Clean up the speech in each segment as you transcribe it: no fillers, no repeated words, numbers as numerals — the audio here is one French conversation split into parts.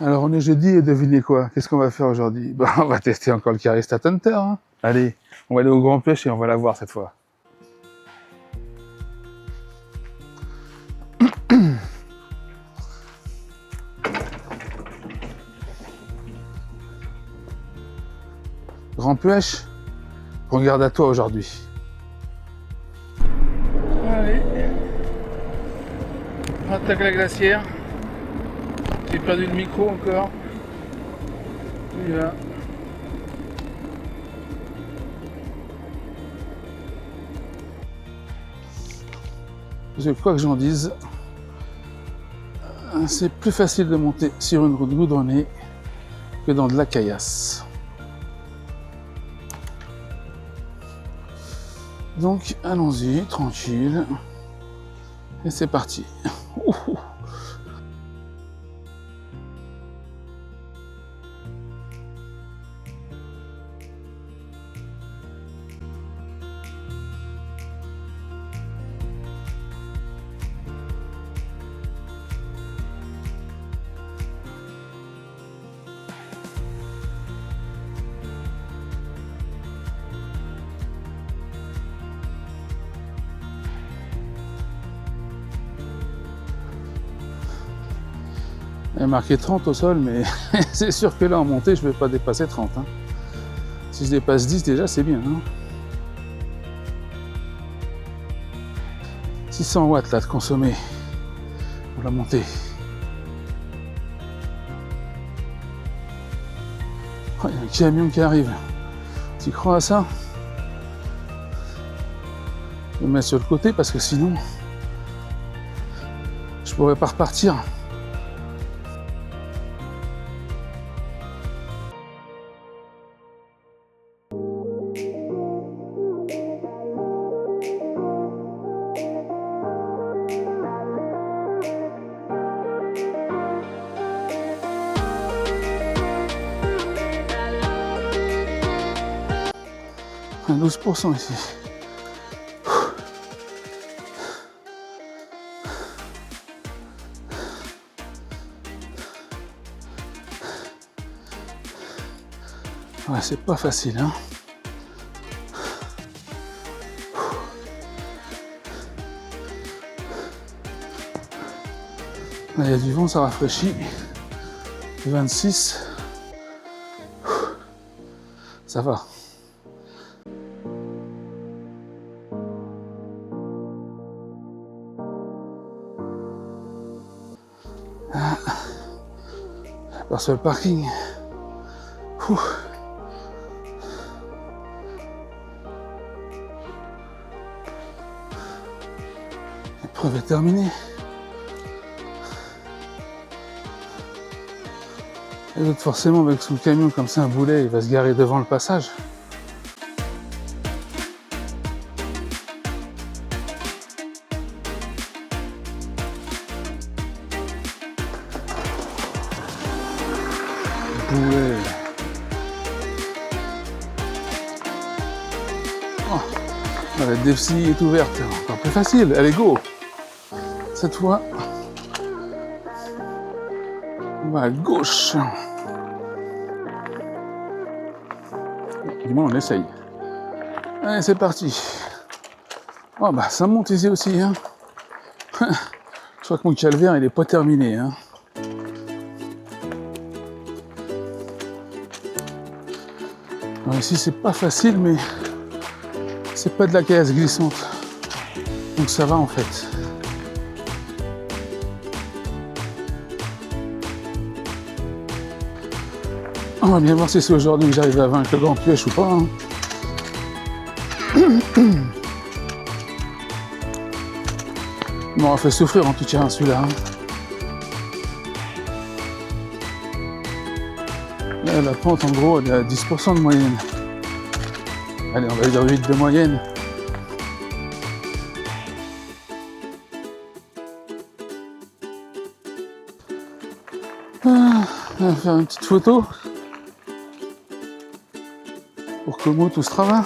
Alors on est jeudi et devinez quoi? Qu'est-ce qu'on va faire aujourd'hui? Bah, on va tester encore le Carista Hunter. Hein. Allez, on va aller au Grand Pêche et on va la voir cette fois. Grand Pêche, regarde à toi aujourd'hui. Allez, on attaque la glacière. J'ai perdu le micro encore. Et là. Je crois que j'en dise, c'est plus facile de monter sur une route goudronnée que dans de la caillasse. Donc allons-y, tranquille. Et c'est parti. Ouh. Il y a marqué 30 au sol, mais c'est sûr que là en montée, je ne vais pas dépasser 30. Hein. Si je dépasse 10 déjà, c'est bien. Hein. 600 watts là de consommer pour la montée. Oh, il y a un camion qui arrive. Tu crois à ça? Je vais me mettre sur le côté parce que sinon, je pourrais pas repartir. Un 12% ici. Ouais, c'est pas facile, hein. Il y a du vent, ça rafraîchit. 26. Ça va. J'aperçois le parking. Ouh. L'épreuve est terminée. Et donc forcément avec sous le camion comme ça un boulet, il va se garer devant le passage. Boulet. Oh, la DFC est ouverte, encore plus facile, allez go. Cette fois, on va à gauche. Du moins on essaye. Allez, c'est parti. Oh bah ça monte ici aussi. Hein. Je crois que mon calvaire il est pas terminé. Hein. Alors ici c'est pas facile mais c'est pas de la caillasse glissante. Donc ça va en fait. On va bien voir si c'est aujourd'hui que j'arrive à vaincre le Grand Pêche ou pas. Hein. Il m'aura fait souffrir en tout cas celui-là. Hein. Là, la pente en gros elle est à 10% de moyenne. Allez, on va dire 8 de moyenne. On va faire une petite photo pour Como tout Strava.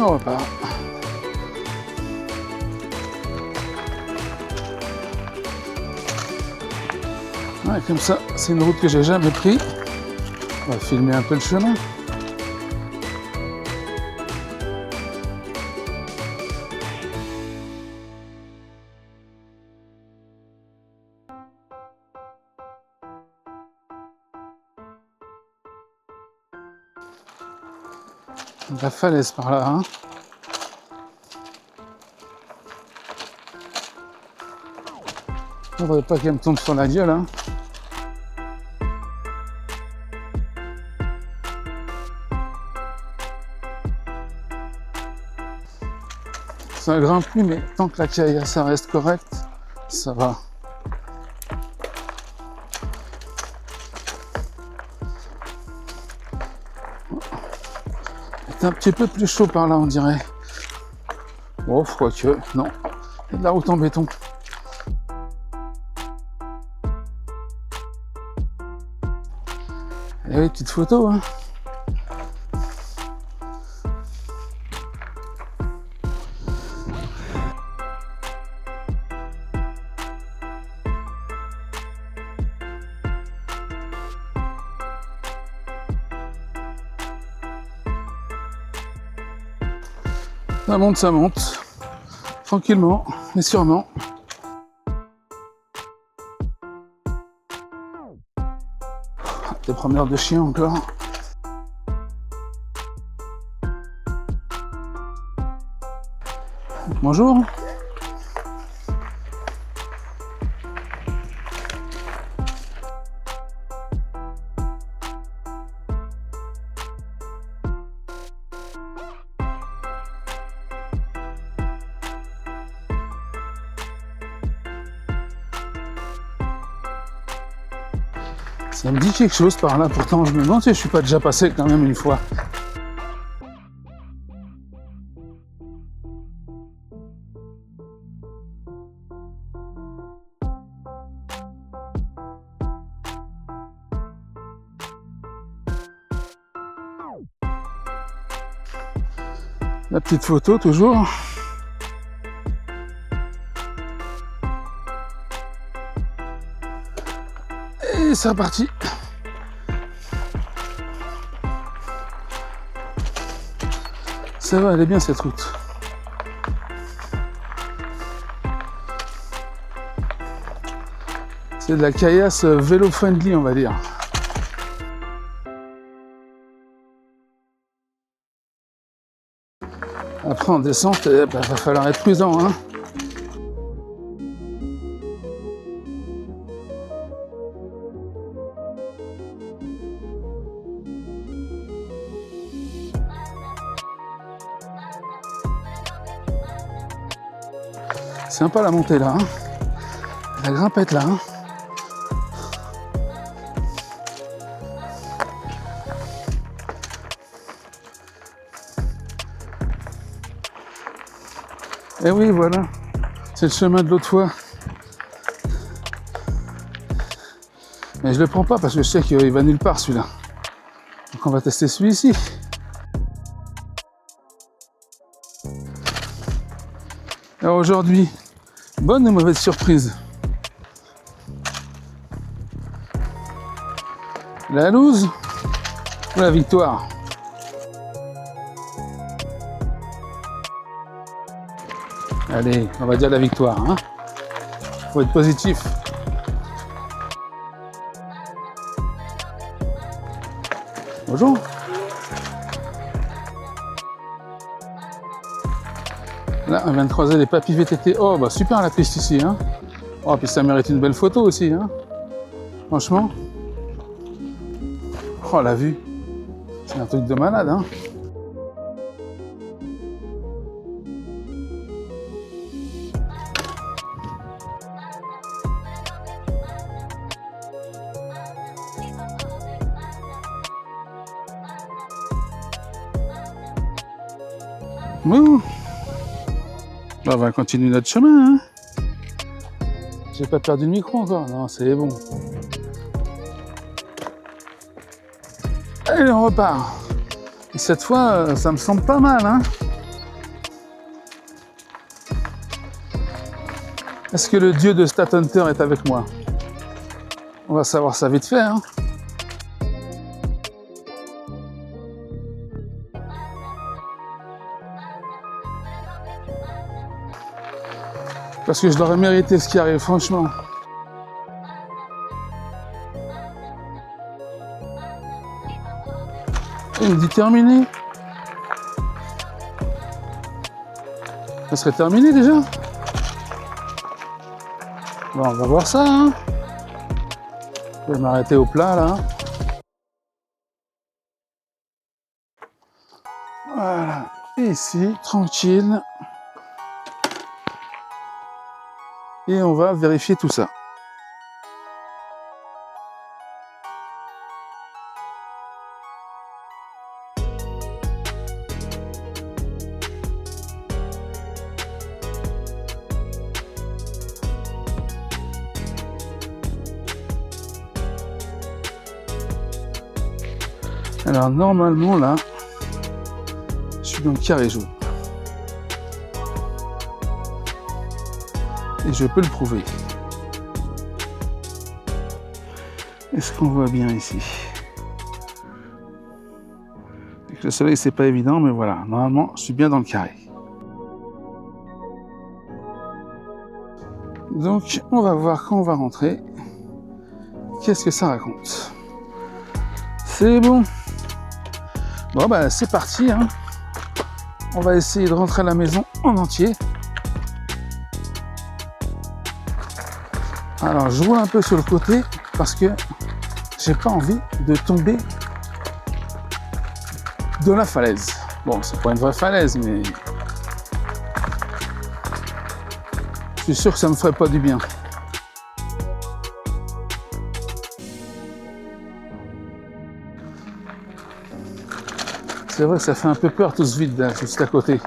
on repart. Ouais, comme ça, c'est une route que j'ai jamais prise. On va filmer un peu le chemin. La falaise par là, hein. Faudrait pas qu'elle me tombe sur la gueule, hein. Ça grimpe plus, mais tant que la caillasse ça reste correct, ça va. C'est un petit peu plus chaud par là, on dirait. Oh, quoique, non. Il y a de la route en béton. Et oui, petite photo, hein. Ça monte, tranquillement, mais sûrement. Des promeneurs de chiens encore. Bonjour. Ça me dit quelque chose par là, pourtant je me demande si je suis pas déjà passé quand même une fois. La petite photo toujours. Et c'est reparti. Ça va, elle est bien cette route. C'est de la caillasse vélo-friendly, on va dire. Après en descente, va falloir être prudent, hein. Sympa la montée là, hein. La grimpette là, hein. Et oui, voilà, c'est le chemin de l'autre fois. Mais je le prends pas parce que je sais qu'il va nulle part celui-là. Donc on va tester celui-ci. Alors aujourd'hui, bonne ou mauvaise surprise? La loose ou la victoire? Allez, on va dire la victoire, hein. Faut être positif. Bonjour. Là, on vient de croiser les papis VTT. Oh, bah super la piste ici, hein. Oh, puis ça mérite une belle photo aussi, hein. Franchement. Oh, la vue. C'est un truc de malade, hein. Bon. Bah, on va continuer notre chemin, hein. J'ai pas perdu le micro encore, non, c'est bon. Allez, on repart. Et cette fois, ça me semble pas mal, hein. Est-ce que le dieu de Stat Hunter est avec moi? On va savoir ça vite fait, hein. Parce que je l'aurais mérité ce qui arrive, franchement. Il me dit terminé. Ça serait terminé déjà? Bon, on va voir ça, hein. Je vais m'arrêter au plat, là. Voilà. Et ici, tranquille. Et on va vérifier tout ça. Alors normalement là, je suis dans le carré jaune. Et je peux le prouver. Est-ce qu'on voit bien ici? Avec le soleil c'est pas évident, mais voilà, normalement je suis bien dans le carré. Donc on va voir quand on va rentrer. Qu'est-ce que ça raconte? C'est bon. Bon bah c'est parti, hein. On va essayer de rentrer à la maison en entier. Alors je roule un peu sur le côté parce que j'ai pas envie de tomber de la falaise. Bon, c'est pas une vraie falaise, mais je suis sûr que ça me ferait pas du bien. C'est vrai que ça fait un peu peur tout ce vide là, juste à côté.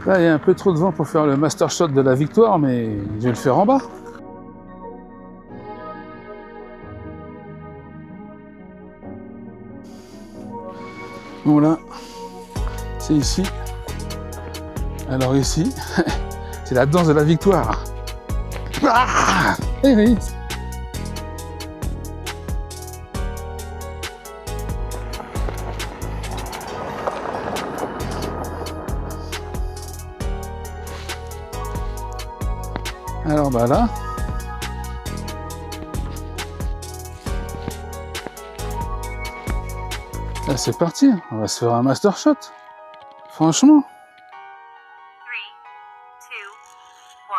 Là, il y a un peu trop de vent pour faire le master shot de la victoire, mais je vais le faire en bas. Bon là, c'est ici. Alors ici, c'est la danse de la victoire. Ah, eh oui. Alors bah là, là c'est parti, on va se faire un master shot. Franchement. 3,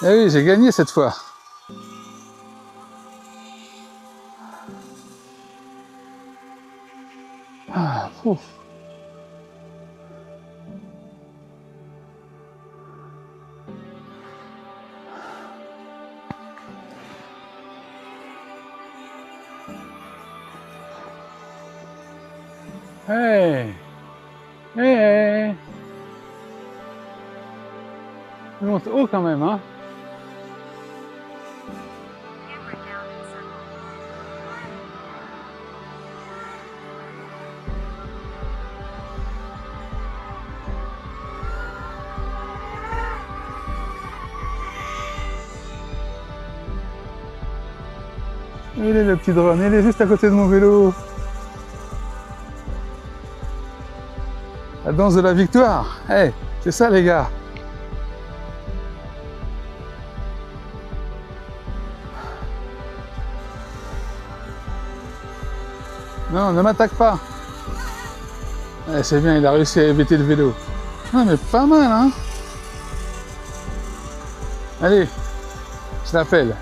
2, 1. Eh oui, j'ai gagné cette fois. Ah, ouf. Hey, hey, je monte haut quand même, hein. Il est le petit drone, il est juste à côté de mon vélo. La danse de la victoire. Hey, c'est ça les gars. Non, ne m'attaque pas. Eh, c'est bien, il a réussi à éviter le vélo. Non mais pas mal, hein. Allez, je l'appelle.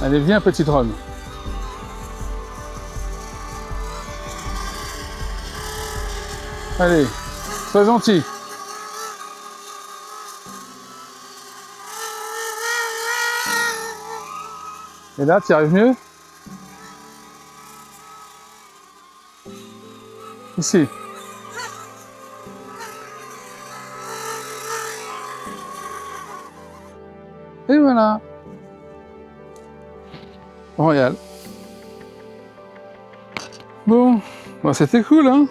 Allez, viens petit drone. Allez, sois gentil. Et là, tu arrives mieux? Ici. Et voilà. Royal. Bon, bah, c'était cool, hein.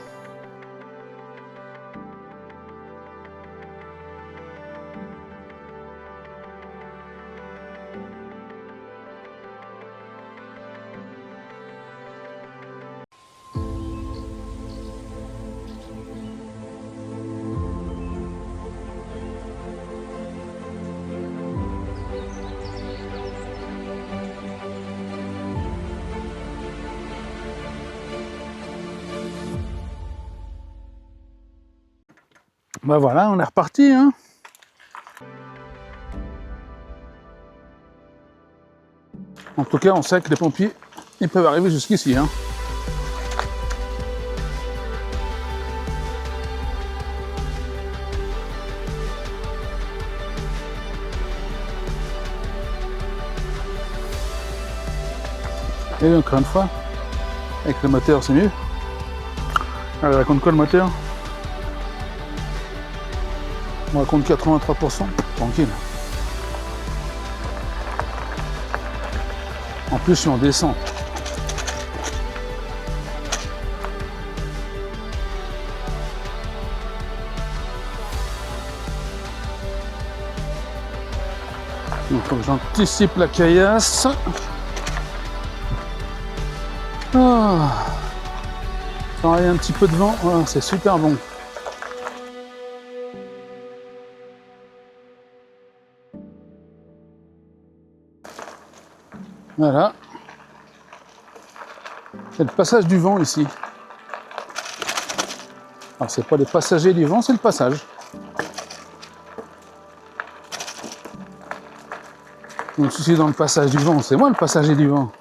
Bah voilà, on est reparti, hein. En tout cas, on sait que les pompiers, ils peuvent arriver jusqu'ici, hein. Et encore une fois, avec le moteur, c'est mieux. Alors, raconte quoi le moteur? On raconte 83%, tranquille. En plus, je suis en descente. Il faut que j'anticipe la caillasse. Ah. Quand il y a un petit peu de vent, voilà, c'est super bon. Voilà. C'est le passage du vent ici. Alors c'est pas les passagers du vent, c'est le passage. Donc si c'est dans le passage du vent, c'est moi le passager du vent.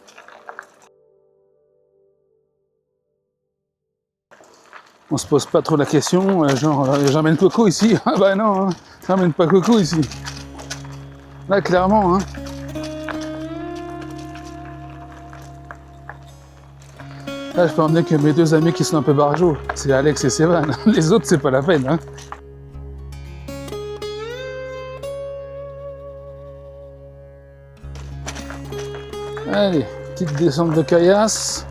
On se pose pas trop la question, genre j'emmène Coco ici. Ah bah non, hein, j'emmène pas Coco ici. Là clairement, hein. Là je peux emmener que mes deux amis qui sont un peu barjots. C'est Alex et Sévan. Les autres c'est pas la peine, hein. Allez, petite descente de caillasse.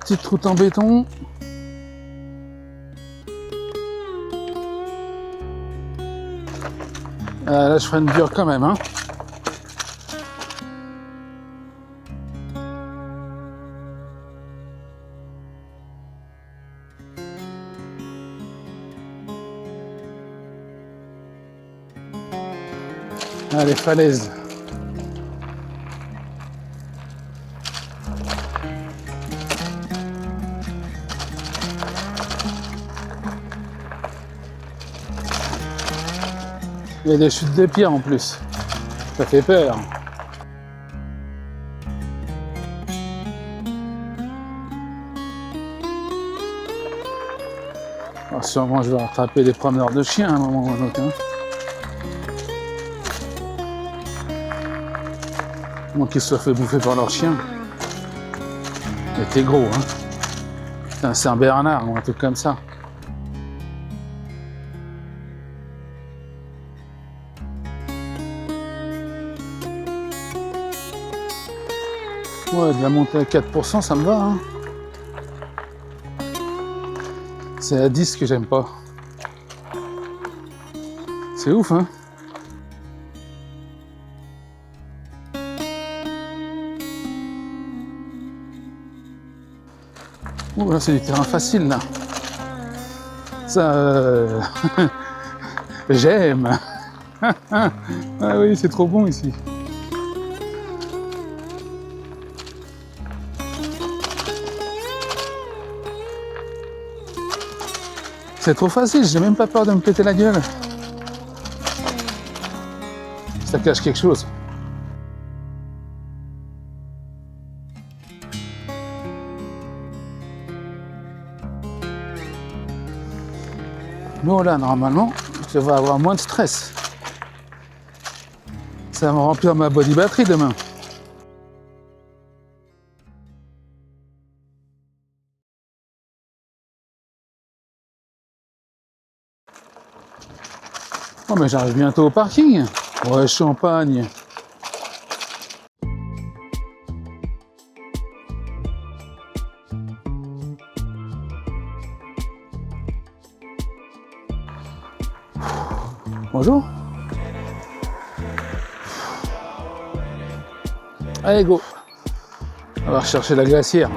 Petite route en béton. Là je ferai une dure quand même, hein. Allez, falaise. Il y a des chutes de pierre en plus. Ça fait peur. Alors sûrement je vais rattraper les promeneurs de chiens à un moment ou à un autre, hein. Moi qu'ils se soient fait bouffer par leurs chiens. Mais t'es gros, hein. C'est un Saint-Bernard ou un truc comme ça. Ouais, de la montée à 4%, ça me va, hein. C'est à 10 que j'aime pas. C'est ouf, hein. Ouh, là, c'est du terrain facile, là. Ça, j'aime. Ah oui, c'est trop bon ici. C'est trop facile, j'ai même pas peur de me péter la gueule. Ça cache quelque chose. Bon là, normalement, je devrais avoir moins de stress. Ça va me remplir ma body battery demain. Oh mais j'arrive bientôt au parking. Ouais, champagne. Bonjour. Allez, go. On va rechercher la glacière.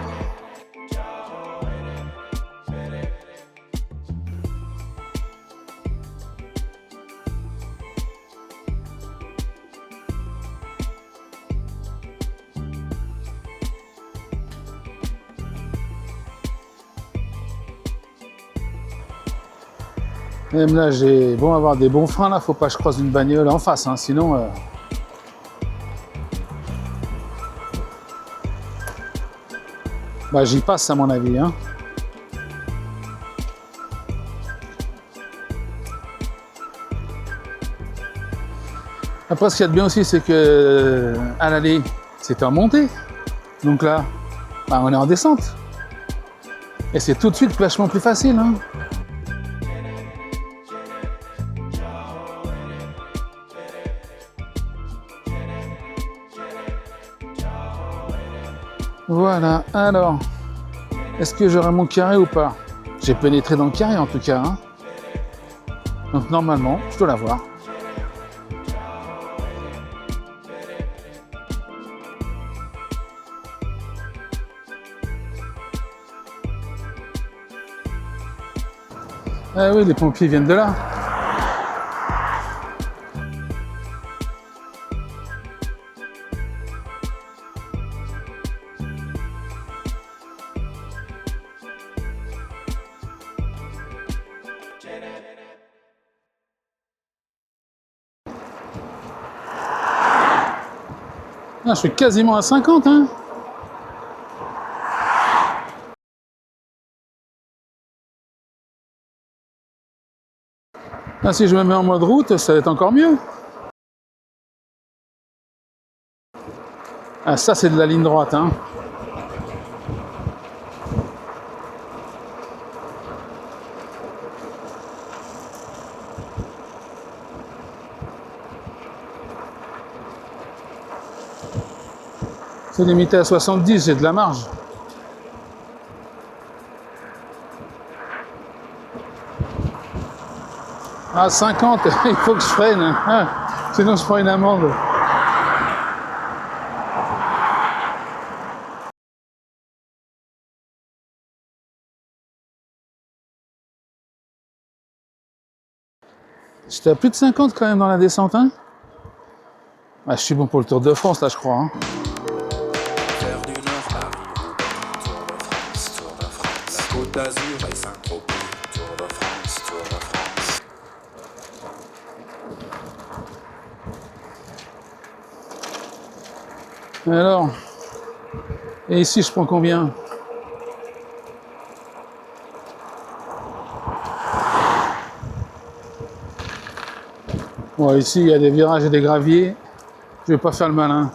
Même là, j'ai bon avoir des bons freins là, faut pas que je croise une bagnole en face, hein, sinon. Bah, j'y passe à mon avis. Hein. Après, ce qu'il y a de bien aussi, c'est que à l'aller, c'était en montée. Donc là, bah, on est en descente. Et c'est tout de suite vachement plus facile. Hein. Voilà, alors, est-ce que j'aurai mon carré ou pas? J'ai pénétré dans le carré en tout cas. Hein. Donc normalement, je dois l'avoir. Ah oui, les pompiers viennent de là. Ah, je suis quasiment à 50, hein. Ah, si je me mets en mode route, ça va être encore mieux. Ah, ça, c'est de la ligne droite, hein. C'est limité à 70, j'ai de la marge. À 50, il faut que je freine, hein, sinon je prends une amende. J'étais à plus de 50 quand même dans la descente, hein. Ah, je suis bon pour le Tour de France, là, je crois. Hein. Faire du Nord Paris, Tour de France, la Côte d'Azur et Saint-Tropez, Tour de France, Tour de France. Alors, et ici, je prends combien? Bon, ici, il y a des virages et des graviers. Je vais pas faire le malin.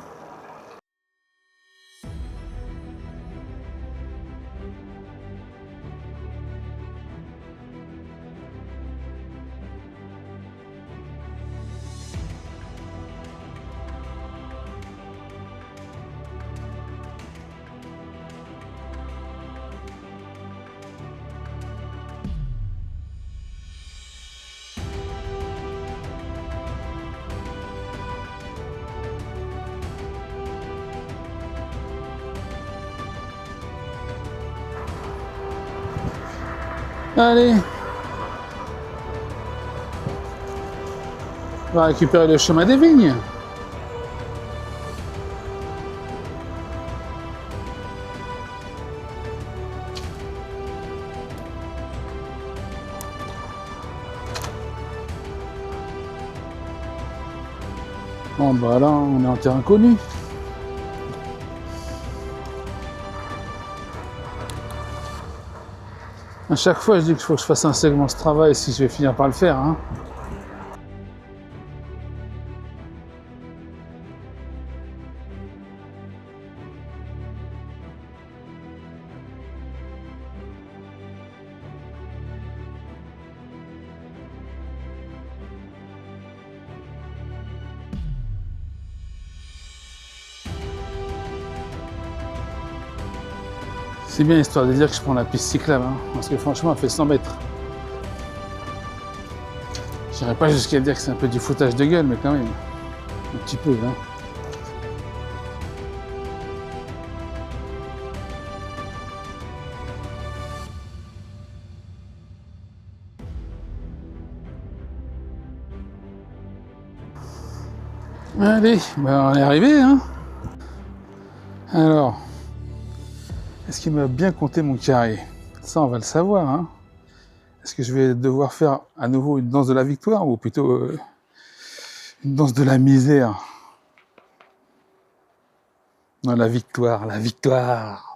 Allez. On va récupérer le chemin des vignes. Bon bah là, on est en terrain connu. À chaque fois, je dis qu'il faut que je fasse un segment ce travail si je vais finir par le faire. Hein. C'est bien histoire de dire que je prends la piste cyclable, hein, parce que franchement, elle fait 100 mètres. J'irais pas jusqu'à dire que c'est un peu du foutage de gueule, mais quand même, un petit peu, hein. Allez, ben on est arrivé, hein. Alors, est-ce qu'il m'a bien compté mon carré? Ça, on va le savoir, hein. Est-ce que je vais devoir faire à nouveau une danse de la victoire ou plutôt une danse de la misère? Non, la victoire, la victoire.